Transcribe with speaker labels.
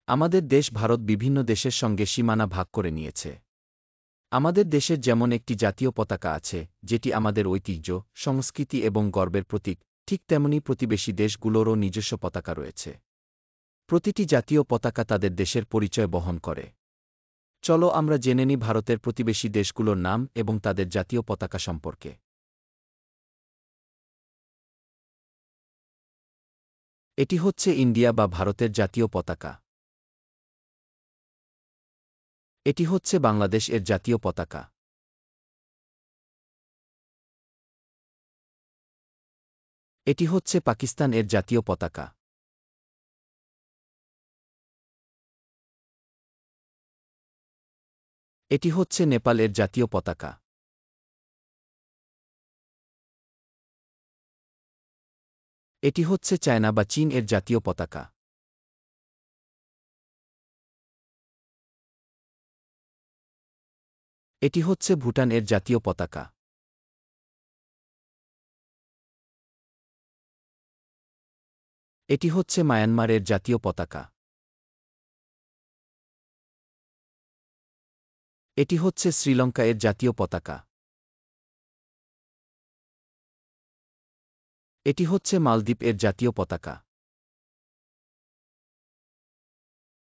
Speaker 1: আমাদের দেশ ভারত বিভিন্ন দেশের সঙ্গে সীমানা ভাগ করে নিয়েছে। আমাদের দেশের যেমন একটি জাতীয় পতাকা আছে, যেটি আমাদের ঐতিহ্য, সংস্কৃতি এবং গর্বের প্রতীক, ঠিক তেমনি প্রতিবেশী দেশগুলোরও নিজস্ব পতাকা রয়েছে। প্রতিটি জাতীয় পতাকা তাদের দেশের পরিচয় বহন করে। চলো আমরা জেনে নিই ভারতের প্রতিবেশী দেশগুলোর নাম এবং তাদের জাতীয় পতাকা সম্পর্কে। এটি হচ্ছে ইন্ডিয়া বা ভারতের জাতীয় পতাকা। এটি হচ্ছে বাংলাদেশ এর জাতীয় পতাকা। এটি হচ্ছে পাকিস্তান এর জাতীয় পতাকা। এটি হচ্ছে নেপাল এর জাতীয় পতাকা। এটি হচ্ছে চায়না বা চীন এর জাতীয় পতাকা। এটি হচ্ছে ভুটান এর জাতীয় পতাকা। এটি হচ্ছে মায়ানমার এর জাতীয় পতাকা। এটি হচ্ছে শ্রীলঙ্কা এর জাতীয় পতাকা। এটি হচ্ছে মালদ্বীপ এর জাতীয় পতাকা।